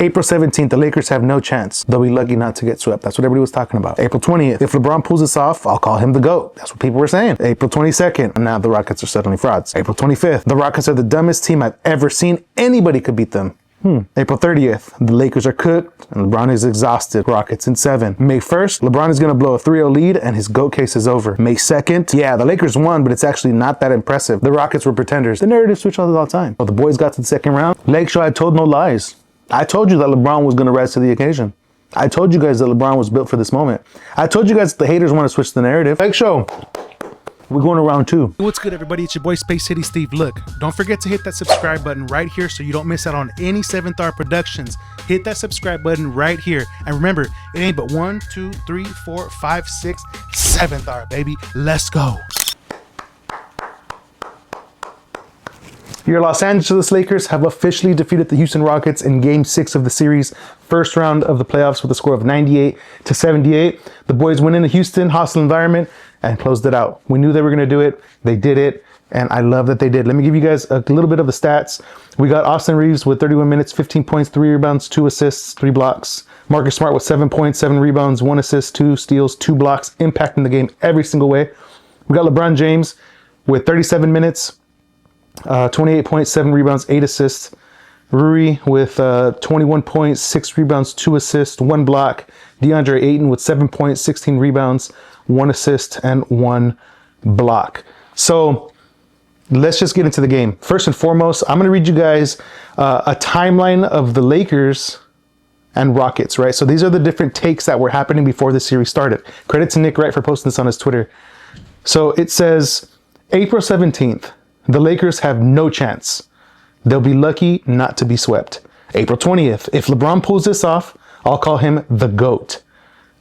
April 17th, the Lakers have no chance. They'll be lucky not to get swept. That's what everybody was talking about. April 20th, if LeBron pulls this off, I'll call him the GOAT. That's what people were saying. April 22nd, now the Rockets are suddenly frauds. April 25th, the Rockets are the dumbest team I've ever seen. Anybody could beat them. April 30th, the Lakers are cooked and LeBron is exhausted. Rockets in 7. May 1st, LeBron is going to blow a 3-0 lead and his GOAT case is over. May 2nd, yeah, the Lakers won, but it's actually not that impressive. The Rockets were pretenders. The narrative switched all the time. Well, the boys got to the second round. Lakeshore, I told no lies. I told you that LeBron was going to rise to the occasion. I told you guys that LeBron was built for this moment. I told you guys the haters want to switch the narrative. Lakeshore, we're going to round 2. What's good, everybody? It's your boy spacecitysteve. Look, don't forget to hit that subscribe button right here so you don't miss out on any 7th Hour productions. Hit that subscribe button right here. And remember, it ain't but 1, 2, 3, 4, 5, 6, 7th Hour, baby. Let's go. Your Los Angeles Lakers have officially defeated the Houston Rockets in Game 6 of the series, first round of the playoffs with a score of 98-78. The boys went into Houston, hostile environment, and closed it out. We knew they were going to do it. They did it, and I love that they did. Let me give you guys a little bit of the stats. We got Austin Reeves with 31 minutes, 15 points, 3 rebounds, 2 assists, 3 blocks. Marcus Smart with 7 points, 7 rebounds, 1 assist, 2 steals, 2 blocks, impacting the game every single way. We got LeBron James with 37 minutes, 28 points, 7 rebounds, 8 assists. Rui with 21 points, 6 rebounds, 2 assists, 1 block. Deandre Ayton with 7 points, 16 rebounds, 1 assist, and 1 block. So let's just get into the game. First and foremost, I'm going to read you guys a timeline of the Lakers and Rockets, right? So these are the different takes that were happening before the series started. Credit to Nick Wright for posting this on his Twitter. So it says, April 17th, the Lakers have no chance. They'll be lucky not to be swept. April 20th, if LeBron pulls this off, I'll call him the GOAT.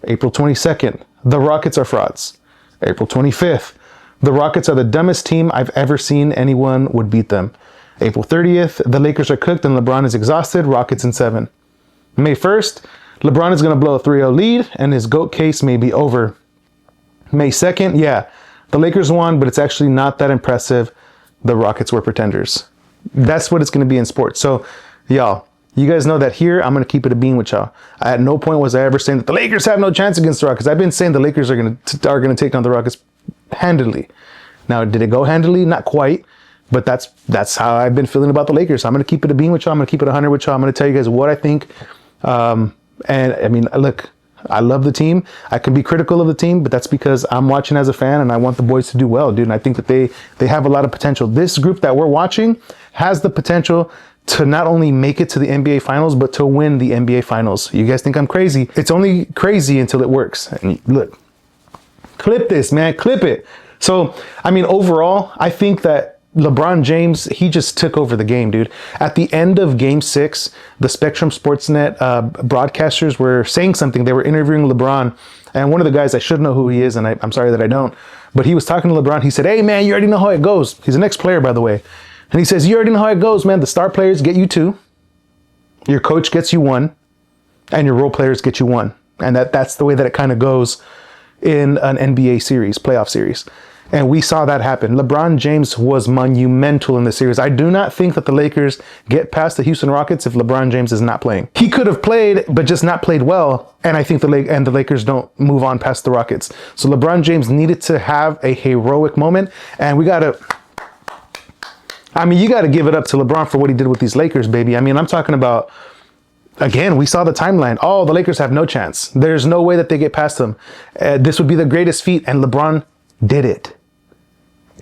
April 22nd, the Rockets are frauds. April 25th, the Rockets are the dumbest team I've ever seen anyone would beat them. April 30th, the Lakers are cooked and LeBron is exhausted. Rockets in 7. May 1st, LeBron is going to blow a 3-0 lead and his GOAT case may be over. May 2nd, yeah, the Lakers won, but it's actually not that impressive. The Rockets were pretenders. That's what it's going to be in sports. So, y'all, you guys know that here, I'm going to keep it a bean with y'all. At no point was I ever saying that the Lakers have no chance against the Rockets. I've been saying the Lakers are going to take down the Rockets handily. Now, did it go handily? Not quite, but that's how I've been feeling about the Lakers. I'm going to keep it a bean with y'all. I'm going to keep it 100 with y'all. I'm going to tell you guys what I think. And I mean, look, I love the team. I can be critical of the team, but that's because I'm watching as a fan and I want the boys to do well, dude. And I think that they have a lot of potential. This group that we're watching has the potential to not only make it to the NBA Finals, but to win the NBA Finals. You guys think I'm crazy? It's only crazy until it works. And look, clip this, man, clip it. So, I mean, overall, I think that LeBron James, he just took over the game, dude. At the end of Game 6, the Spectrum Sportsnet broadcasters were saying something. They were interviewing LeBron, and one of the guys, I should know who he is, and I'm sorry that I don't, but he was talking to LeBron. He said, hey, man, you already know how it goes. He's an ex-player, by the way. And he says, you already know how it goes, man. The star players get you 2, your coach gets you 1, and your role players get you 1. And that's the way that it kind of goes in an NBA series, playoff series. And we saw that happen. LeBron James was monumental in the series. I do not think that the Lakers get past the Houston Rockets if LeBron James is not playing. He could have played, but just not played well. And I think the Lakers don't move on past the Rockets. So LeBron James needed to have a heroic moment. And you got to give it up to LeBron for what he did with these Lakers, baby. I mean, I'm talking about, again, we saw the timeline. Oh, the Lakers have no chance. There's no way that they get past them. This would be the greatest feat. And LeBron did it.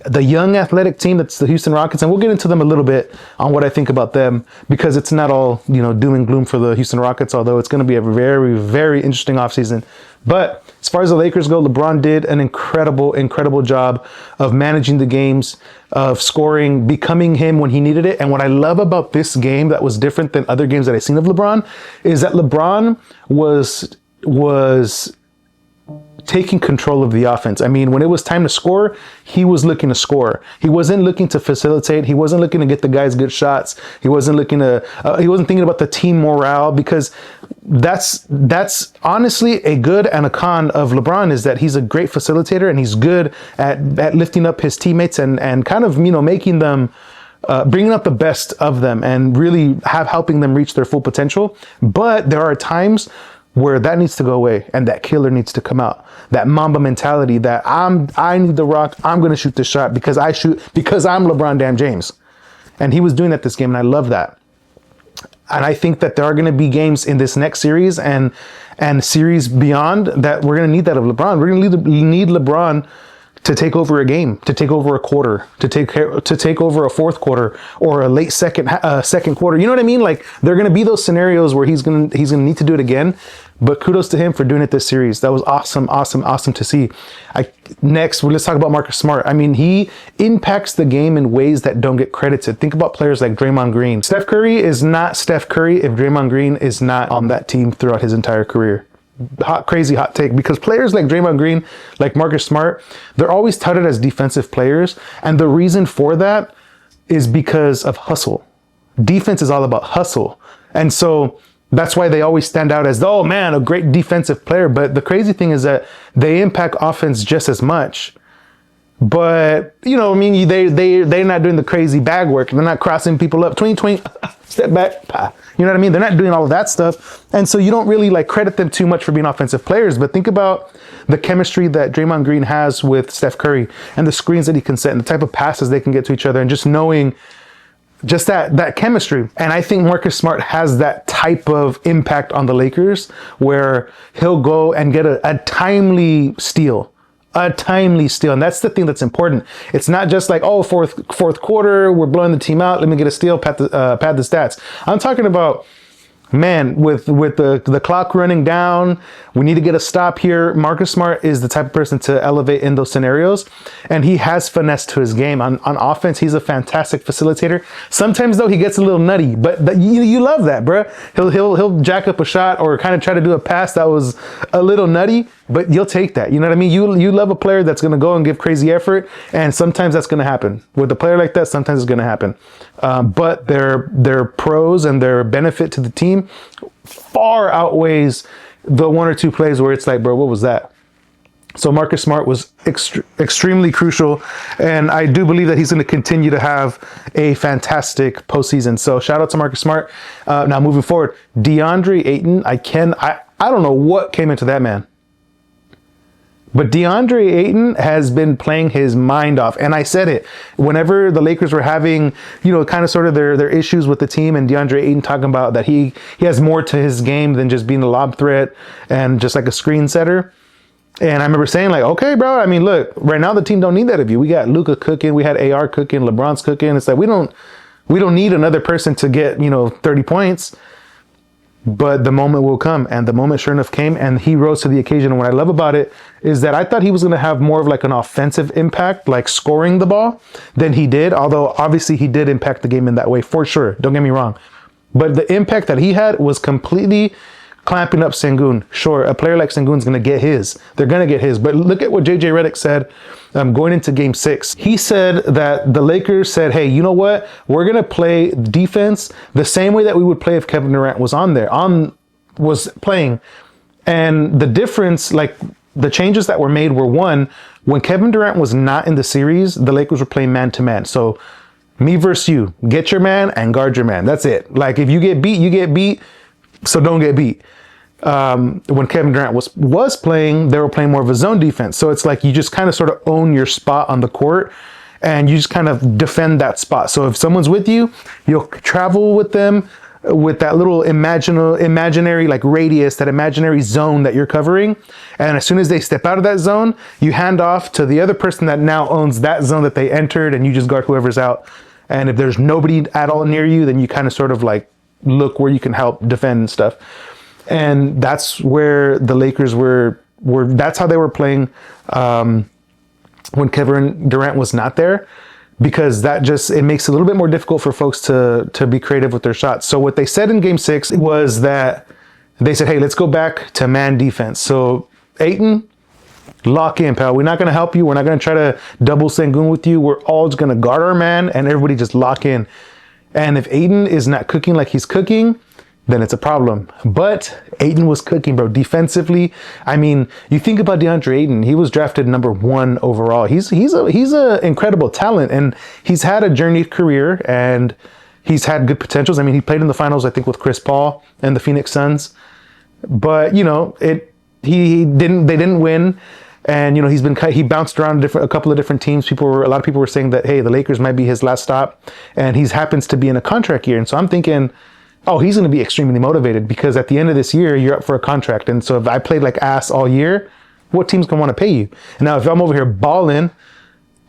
The young athletic team that's the Houston Rockets, and we'll get into them a little bit on what I think about them, because it's not all, doom and gloom for the Houston Rockets, although it's going to be a very, very interesting offseason. But as far as the Lakers go, LeBron did an incredible job of managing the games, of scoring, becoming him when he needed it. And what I love about this game that was different than other games that I've seen of LeBron is that LeBron was taking control of the offense. I mean, when it was time to score, he was looking to score. He wasn't looking to facilitate. He wasn't looking to get the guys good shots. He wasn't thinking about the team morale, because that's honestly a good and a con of LeBron, is that he's a great facilitator and he's good at lifting up his teammates and kind of, making them bringing out the best of them and really helping them reach their full potential. But there are times where that needs to go away and that killer needs to come out. That Mamba mentality that I need the rock. I'm going to shoot this shot because I'm LeBron damn James. And he was doing that this game, and I love that. And I think that there are going to be games in this next series and series beyond that we're going to need that of LeBron. We're going to need LeBron to take over a game, to take over a quarter, to take over a fourth quarter or a late second quarter. You know what I mean? Like, there are going to be those scenarios where he's going to need to do it again. But kudos to him for doing it this series. That was awesome to see. Next, let's talk about Marcus Smart. I mean, he impacts the game in ways that don't get credited. Think about players like Draymond Green. Steph Curry is not Steph Curry if Draymond Green is not on that team throughout his entire career. Crazy hot take, because players like Draymond Green, like Marcus Smart, they're always touted as defensive players. And the reason for that is because of hustle. Defense is all about hustle. And so that's why they always stand out as, oh man, a great defensive player. But the crazy thing is that they impact offense just as much. But, you know, I mean, they're not doing the crazy bag work. They're not crossing people up. 2020, step back. You know what I mean? They're not doing all of that stuff. And so you don't really like credit them too much for being offensive players. But think about the chemistry that Draymond Green has with Steph Curry and the screens that he can set and the type of passes they can get to each other and just knowing just that chemistry. And I think Marcus Smart has that type of impact on the Lakers where he'll go and get a timely steal. And that's the thing that's important. It's not just like, oh, fourth quarter, we're blowing the team out, let me get a steal, pad the stats. I'm talking about, man, with the clock running down, we need to get a stop here. Marcus Smart is the type of person to elevate in those scenarios, and he has finesse to his game. On offense, he's a fantastic facilitator. Sometimes though, he gets a little nutty, but you love that, bro. He'll jack up a shot or kind of try to do a pass that was a little nutty, but you'll take that. You know what I mean? You love a player that's going to go and give crazy effort, and sometimes that's going to happen. With a player like that, sometimes it's going to happen. But their pros and their benefit to the team far outweighs the one or two plays where it's like, bro, what was that? So Marcus Smart was extremely crucial, and I do believe that he's going to continue to have a fantastic postseason. So shout out to Marcus Smart. Now moving forward, Deandre Ayton, I don't know what came into that man. But Deandre Ayton has been playing his mind off. And I said it, whenever the Lakers were having, you know, kind of sort of their issues with the team, and Deandre Ayton talking about that he has more to his game than just being a lob threat and just like a screen setter. And I remember saying like, okay, bro, I mean, look, right now the team don't need that of you. We got Luka cooking, we had AR cooking, LeBron's cooking. It's like, we don't need another person to get, 30 points. But the moment will come, and the moment sure enough came, and he rose to the occasion. And what I love about it is that I thought he was going to have more of like an offensive impact, like scoring the ball, than he did. Although obviously he did impact the game in that way for sure. Don't get me wrong. But the impact that he had was completely clamping up Sengun. Sure, a player like Sengun's going to get his. They're going to get his. But look at what JJ Redick said going into game 6. He said that the Lakers said, hey, you know what? We're going to play defense the same way that we would play if Kevin Durant was was playing. And the difference, like the changes that were made were, one, when Kevin Durant was not in the series, the Lakers were playing man to man. So me versus you, get your man and guard your man. That's it. Like if you get beat, you get beat. So don't get beat. When Kevin Durant was playing, they were playing more of a zone defense. So it's like you just kind of sort of own your spot on the court and you just kind of defend that spot. So if someone's with you, you'll travel with them with that little imaginary like radius, that imaginary zone that you're covering. And as soon as they step out of that zone, you hand off to the other person that now owns that zone that they entered, and you just guard whoever's out. And if there's nobody at all near you, then you kind of sort of like look where you can help defend and stuff. And that's where the Lakers were that's how they were playing when Kevin Durant was not there, because it makes it a little bit more difficult for folks to be creative with their shots. So what they said in game 6 was that they said, hey, let's go back to man defense. So Ayton, lock in, pal. We're not going to help you. We're not going to try to double Sengun with you. We're all just going to guard our man, and everybody just lock in. And if Ayton is not cooking like he's cooking, then it's a problem. But Ayton was cooking, bro. Defensively, I mean, you think about Deandre Ayton, he was drafted #1 overall. He's a incredible talent, and he's had a journeyed career, and he's had good potentials. I mean, he played in the finals, I think, with Chris Paul and the Phoenix Suns. But, you know, they didn't win. And, you know, he bounced around a couple of different teams. A lot of people were saying that, hey, the Lakers might be his last stop, and he happens to be in a contract year. And so I'm thinking, oh, he's going to be extremely motivated, because at the end of this year, you're up for a contract. And so if I played like ass all year, what team's going to want to pay you? And now if I'm over here balling,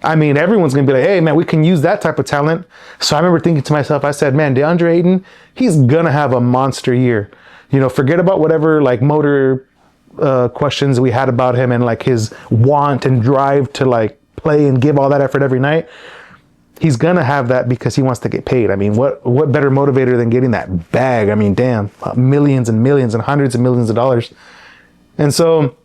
I mean, everyone's going to be like, hey, man, we can use that type of talent. So I remember thinking to myself, I said, man, Deandre Ayton, he's going to have a monster year. You know, forget about whatever like motor questions we had about him and like his want and drive to like play and give all that effort every night. He's gonna have that because he wants to get paid. I mean, what better motivator than getting that bag? I mean, damn, millions and millions and hundreds of millions of dollars. And so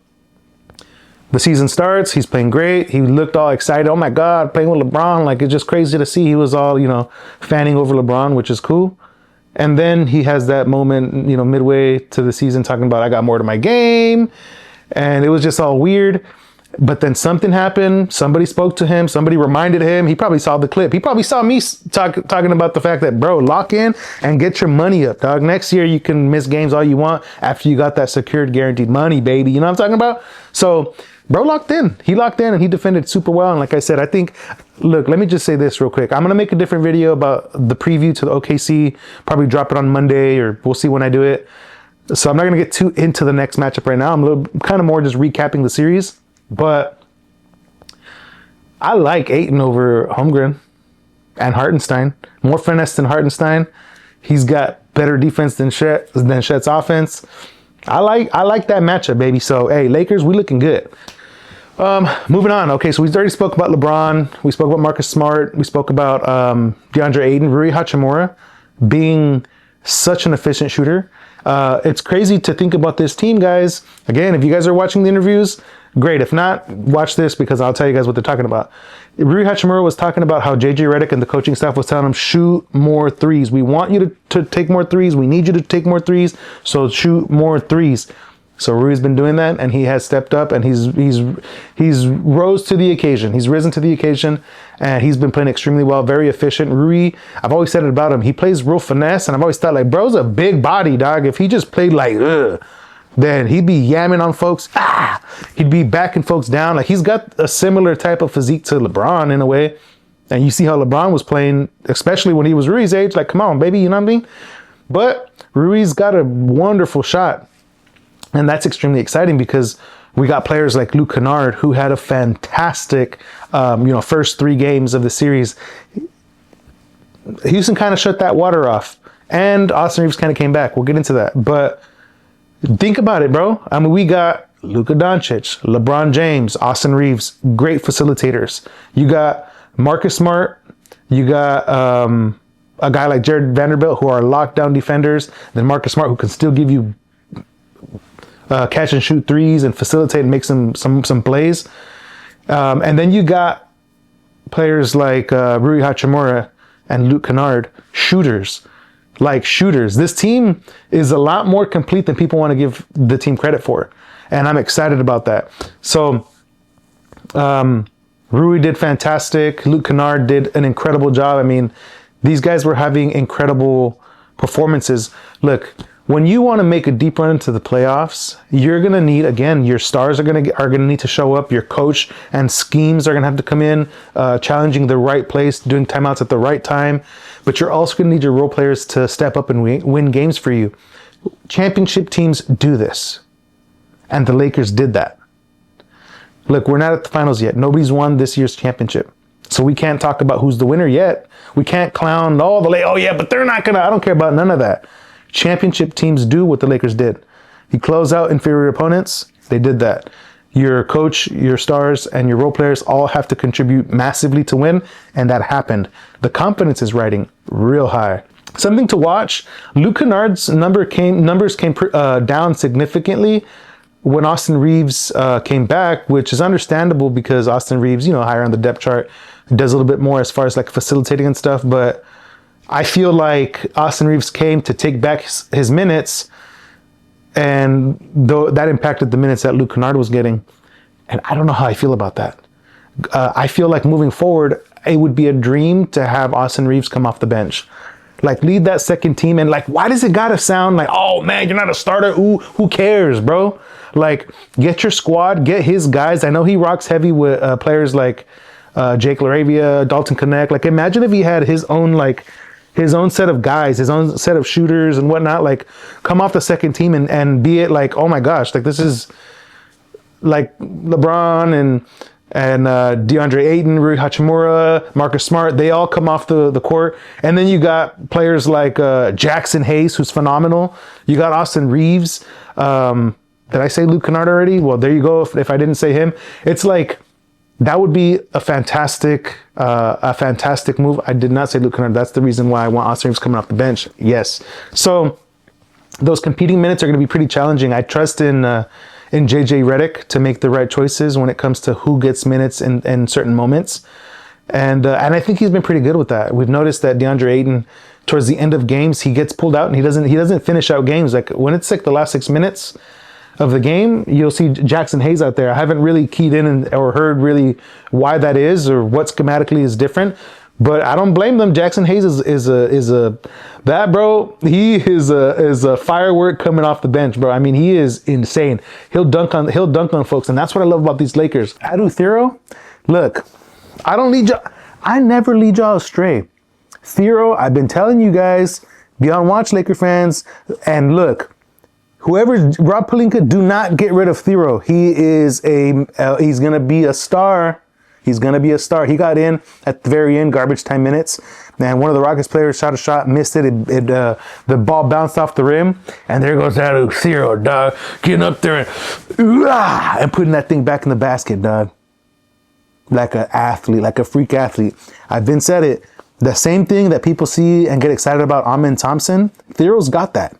the season starts, he's playing great. He looked all excited. Oh my God, playing with LeBron. Like, it's just crazy to see. He was all, you know, fanning over LeBron, which is cool. And then he has that moment, you know, midway to the season talking about, I got more to my game. And it was just all weird. But then something happened. Somebody spoke to him. Somebody reminded him. He probably saw the clip. He probably saw me talking about the fact that, bro, lock in and get your money up, dog. Next year, you can miss games all you want after you got that secured guaranteed money, baby. You know what I'm talking about? So bro locked in. He locked in and he defended super well. And like I said, I think, look, let me just say this real quick. I'm going to make a different video about the preview to the OKC, probably drop it on Monday, or we'll see when I do it. So I'm not going to get too into the next matchup right now. I'm kind of more just recapping the series. But I like Ayton over Holmgren and Hartenstein. More finesse than Hartenstein. He's got better defense than Chet's offense. I like that matchup, baby. So, hey, Lakers, we looking good. Moving on. Okay, so we already spoke about LeBron. We spoke about Marcus Smart. We spoke about DeAndre Ayton, Rui Hachimura being such an efficient shooter. It's crazy to think about this team, guys. Again, if you guys are watching the interviews, great. If not, watch this because I'll tell you guys what they're talking about. Rui Hachimura was talking about how JJ Redick and the coaching staff was telling him, shoot more threes. We want you to take more threes. We need you to take more threes. So shoot more threes. So Rui's been doing that, and he has stepped up, and he's rose to the occasion. He's risen to the occasion, and he's been playing extremely well, very efficient. Rui, I've always said it about him. He plays real finesse, and I've always thought, like, bro's a big body, dog. If he just played like, then he'd be yamming on folks. He'd be backing folks down. Like, he's got a similar type of physique to LeBron in a way. And you see how LeBron was playing, especially when he was Rui's age. Like, come on, baby, you know what I mean? But Rui's got a wonderful shot. And that's extremely exciting because we got players like Luke Kennard, who had a fantastic, first 3 games of the series. Houston kind of shut that water off. And Austin Reeves kind of came back. We'll get into that. But think about it, bro. I mean, we got Luka Doncic, LeBron James, Austin Reeves, great facilitators. You got Marcus Smart. You got a guy like Jared Vanderbilt, who are lockdown defenders. Then Marcus Smart, who can still give you catch and shoot threes and facilitate and make some plays. And then you got players like Rui Hachimura and Luke Kennard, shooters. This team is a lot more complete than people want to give the team credit for. And I'm excited about that. So Rui did fantastic. Luke Kennard did an incredible job. I mean, these guys were having incredible performances. Look, when you want to make a deep run into the playoffs, you're going to need, again, your stars are going to need to show up. Your coach and schemes are going to have to come in, challenging the right place, doing timeouts at the right time. But you're also going to need your role players to step up and win games for you. Championship teams do this. And the Lakers did that. Look, we're not at the finals yet. Nobody's won this year's championship. So we can't talk about who's the winner yet. We can't clown but they're not going to. I don't care about none of that. Championship teams do what the Lakers did. You close out inferior opponents. They did that. Your coach, your stars, and your role players all have to contribute massively to win, and that happened. The confidence is riding real high. Something to watch. Luke Kennard's numbers came down significantly when Austin Reeves came back, which is understandable because Austin Reeves, higher on the depth chart, does a little bit more as far as like facilitating and stuff, but I feel like Austin Reeves came to take back his minutes, and though that impacted the minutes that Luke Kennard was getting. And I don't know how I feel about that. I feel like moving forward, it would be a dream to have Austin Reeves come off the bench. Like, lead that second team. And like, why does it gotta sound like, oh man, you're not a starter? Ooh, who cares, bro? Like, get your squad, get his guys. I know he rocks heavy with players like Jake LaRavia, Dalton Connect. Like, imagine if he had his own set of guys, his own set of shooters and whatnot, like come off the second team and be it like, oh my gosh, like this is like LeBron and DeAndre Ayton, Rui Hachimura, Marcus Smart, they all come off the court. And then you got players like Jackson Hayes, who's phenomenal. You got Austin Reeves. Did I say Luke Kennard already? Well, there you go. If I didn't say him, it's like, that would be a fantastic move. I did not say Luke Kennard. That's the reason why I want Austin Reeves coming off the bench. Yes. So those competing minutes are going to be pretty challenging. I trust in JJ Redick to make the right choices when it comes to who gets minutes in certain moments. And I think he's been pretty good with that. We've noticed that Deandre Ayton, towards the end of games, he gets pulled out and he doesn't finish out games. Like when it's like the last 6 minutes of the game, you'll see Jackson Hayes out there. I haven't really keyed in or heard really why that is or what schematically is different, but I don't blame them. Jackson Hayes is that bro. He is a firework coming off the bench, bro. I mean, he is insane. He'll dunk on folks, and that's what I love about these Lakers. Adu Thero, look, I never lead y'all astray. Thero, I've been telling you guys, be on watch, Laker fans, and look. Rob Pelinka, do not get rid of Thero. He is he's going to be a star. He's going to be a star. He got in at the very end, garbage time minutes. And one of the Rockets players shot a shot, missed it. The ball bounced off the rim. And there goes that Thero, dog. Getting up there and putting that thing back in the basket, dog. Like an athlete, like a freak athlete. I've been said it. The same thing that people see and get excited about Amen Thompson, Thero's got that.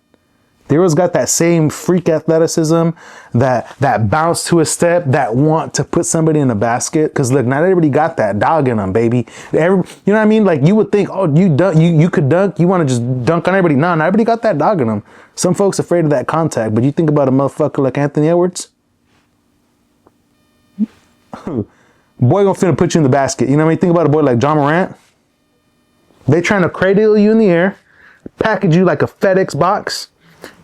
Thero's got that same freak athleticism, that bounce to a step, that want to put somebody in a basket. Because look, not everybody got that dog in them, baby. You know what I mean? Like you would think, oh, you could dunk. You want to just dunk on everybody. No, not everybody got that dog in them. Some folks afraid of that contact. But you think about a motherfucker like Anthony Edwards. Boy gonna finna put you in the basket. You know what I mean? Think about a boy like John Morant. They trying to cradle you in the air, package you like a FedEx box,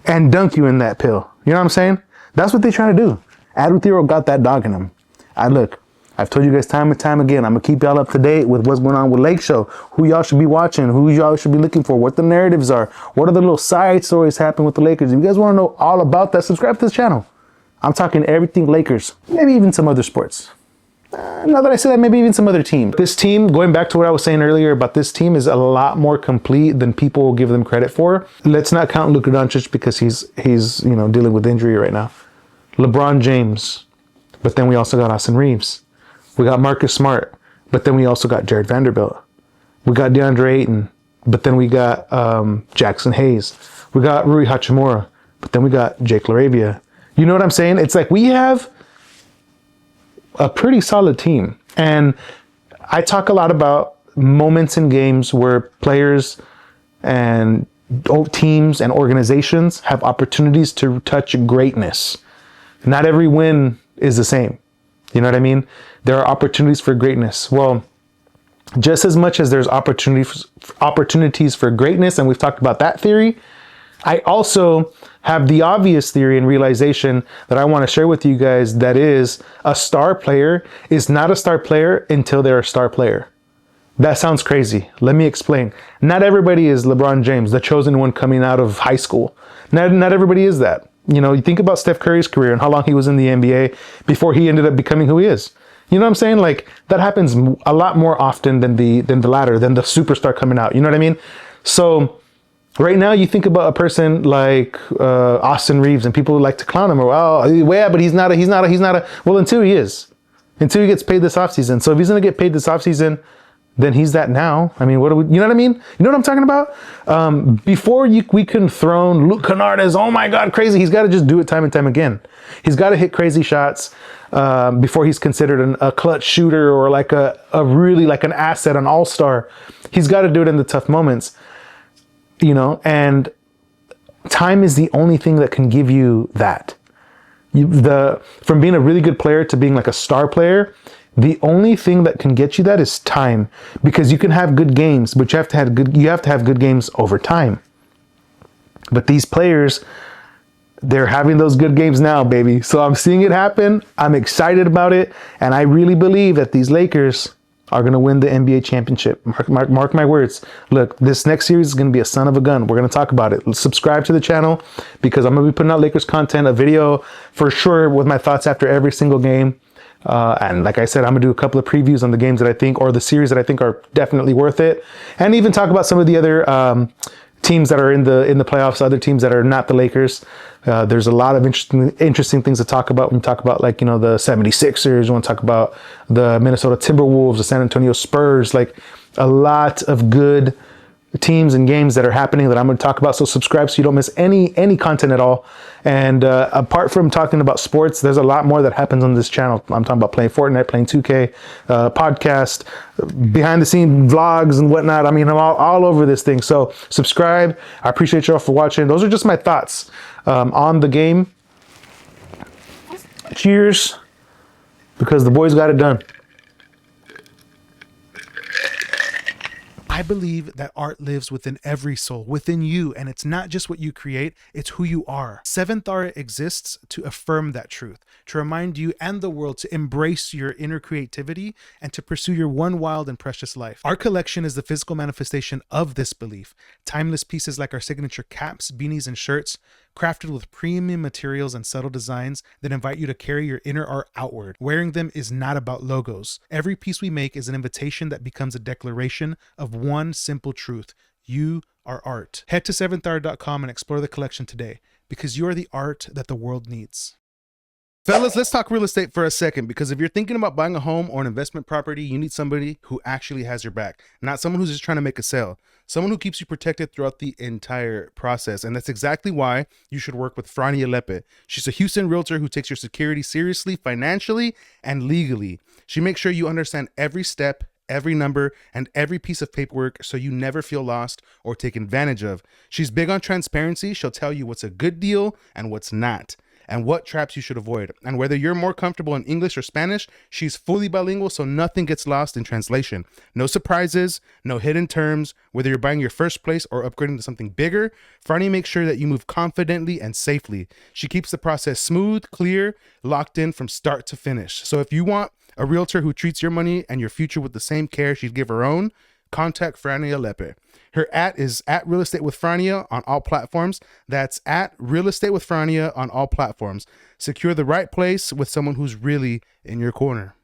and dunk you in that pill. You know what I'm saying? That's what they're trying to do. Adu Thero got that dog in him. I've told you guys time and time again, I'm going to keep y'all up to date with what's going on with Lake Show, who y'all should be watching, who y'all should be looking for, what the narratives are, what are the little side stories happening with the Lakers. If you guys want to know all about that, subscribe to this channel. I'm talking everything Lakers, maybe even some other sports. Now that I say that, maybe even some other team. This team, going back to what I was saying earlier about this team, is a lot more complete than people will give them credit for. Let's not count Luka Doncic because he's dealing with injury right now. LeBron James, but then we also got Austin Reeves. We got Marcus Smart, but then we also got Jared Vanderbilt. We got DeAndre Ayton, but then we got Jackson Hayes. We got Rui Hachimura, but then we got Jake LaRavia. You know what I'm saying? It's like we have a pretty solid team. And I talk a lot about moments in games where players and teams and organizations have opportunities to touch greatness. Not every win is the same. You know what I mean? There are opportunities for greatness. Well, just as much as there's opportunities for greatness, and we've talked about that theory, I also have the obvious theory and realization that I want to share with you guys, that is, a star player is not a star player until they're a star player. That sounds crazy. Let me explain. Not everybody is LeBron James, the chosen one coming out of high school. Not everybody is that. You know, you think about Steph Curry's career and how long he was in the NBA before he ended up becoming who he is. You know what I'm saying? Like, that happens a lot more often than the latter, than the superstar coming out. You know what I mean? So right now, you think about a person like Austin Reeves, and people like to clown him. Or, oh, yeah, but he's not a. Well, until he is, until he gets paid this offseason. So if he's gonna get paid this offseason, then he's that now. I mean, you know what I mean? You know what I'm talking about? Before we can thrown Luke Kennard as, oh my God, crazy. He's got to just do it time and time again. He's got to hit crazy shots before he's considered a clutch shooter or like a really like an asset, an all-star. He's got to do it in the tough moments. and time is the only thing that can give you that. From being a really good player to being like a star player, the only thing that can get you that is time, because you can have good games, but you have to have good games over time. But these players, they're having those good games now, baby. So I'm seeing it happen. I'm excited about it. And I really believe that these Lakers are going to win the NBA championship. Mark my words. Look, this next series is going to be a son of a gun. We're going to talk about it. Subscribe to the channel, because I'm going to be putting out Lakers content, a video for sure with my thoughts after every single game. And like I said, I'm going to do a couple of previews on the games that I think, or the series that I think are definitely worth it. And even talk about some of the other teams that are in the playoffs, other teams that are not the Lakers. There's a lot of interesting things to talk about when you talk about, like, the 76ers. You want to talk about the Minnesota Timberwolves, the San Antonio Spurs, like a lot of good teams and games that are happening that I'm going to talk about. So subscribe so you don't miss any content at all. And apart from talking about sports, there's a lot more that happens on this channel. I'm talking about playing Fortnite, playing 2K, podcast, behind the scene vlogs and whatnot. I mean, I'm all over this thing. So subscribe. I appreciate y'all for watching. Those are just my thoughts on the game. Cheers, because the boys got it done. I believe that art lives within every soul, within you, and it's not just what you create, it's who you are. Seventh Aura exists to affirm that truth, to remind you and the world to embrace your inner creativity and to pursue your one wild and precious life. Our collection is the physical manifestation of this belief. Timeless pieces like our signature caps, beanies, and shirts, crafted with premium materials and subtle designs that invite you to carry your inner art outward. Wearing them is not about logos. Every piece we make is an invitation that becomes a declaration of one simple truth: you are art. Head to SEVENTHAURA.com and explore the collection today, because you are the art that the world needs. Fellas, let's talk real estate for a second, because if you're thinking about buying a home or an investment property, you need somebody who actually has your back, not someone who's just trying to make a sale. Someone who keeps you protected throughout the entire process. And that's exactly why you should work with Frania Lepe. She's a Houston realtor who takes your security seriously, financially, and legally. She makes sure you understand every step, every number, and every piece of paperwork, so you never feel lost or taken advantage of. She's big on transparency. She'll tell you what's a good deal and what's not, and what traps you should avoid. And whether you're more comfortable in English or Spanish, she's fully bilingual, so nothing gets lost in translation. No surprises, no hidden terms. Whether you're buying your first place or upgrading to something bigger, Franny makes sure that you move confidently and safely. She keeps the process smooth, clear, locked in from start to finish. So if you want a realtor who treats your money and your future with the same care she'd give her own, contact Frania Lepe. Her is at Real Estate with Frania on all platforms. That's at Real Estate with Frania on all platforms. Secure the right place with someone who's really in your corner.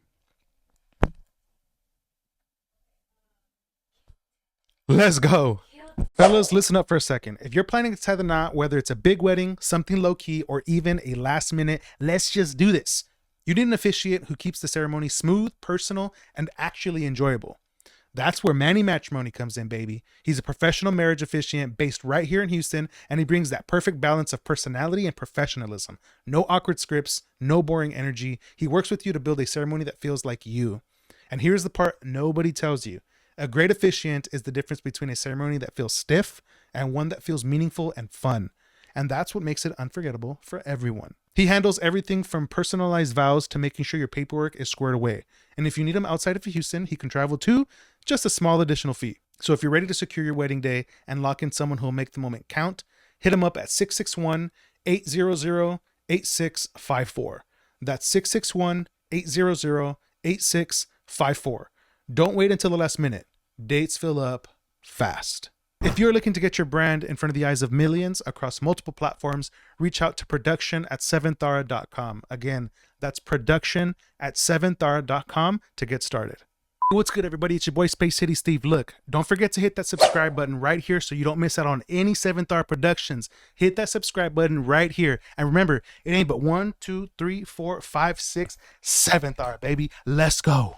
Let's go. Fellas, listen up for a second. If you're planning to tie the knot, whether it's a big wedding, something low-key, or even a last minute, let's just do this, you need an officiant who keeps the ceremony smooth, personal, and actually enjoyable. That's where Manny Matrimony comes in, baby. He's a professional marriage officiant based right here in Houston, and he brings that perfect balance of personality and professionalism. No awkward scripts, no boring energy. He works with you to build a ceremony that feels like you. And here's the part nobody tells you. A great officiant is the difference between a ceremony that feels stiff and one that feels meaningful and fun. And that's what makes it unforgettable for everyone. He handles everything from personalized vows to making sure your paperwork is squared away. And if you need him outside of Houston, he can travel too, just a small additional fee. So if you're ready to secure your wedding day and lock in someone who will make the moment count, hit him up at 661-800-8654. That's 661-800-8654. Don't wait until the last minute. Dates fill up fast. If you're looking to get your brand in front of the eyes of millions across multiple platforms, reach out to production@SEVENTHAURA.com. Again, that's production@SEVENTHAURA.com to get started. What's good, everybody? It's your boy spacecitysteve. Look, don't forget to hit that subscribe button right here so you don't miss out on any 7th Hour productions. Hit that subscribe button right here. And remember, it ain't but 1, 2, 3, 4, 5, 6, 7th Hour, baby. Let's go.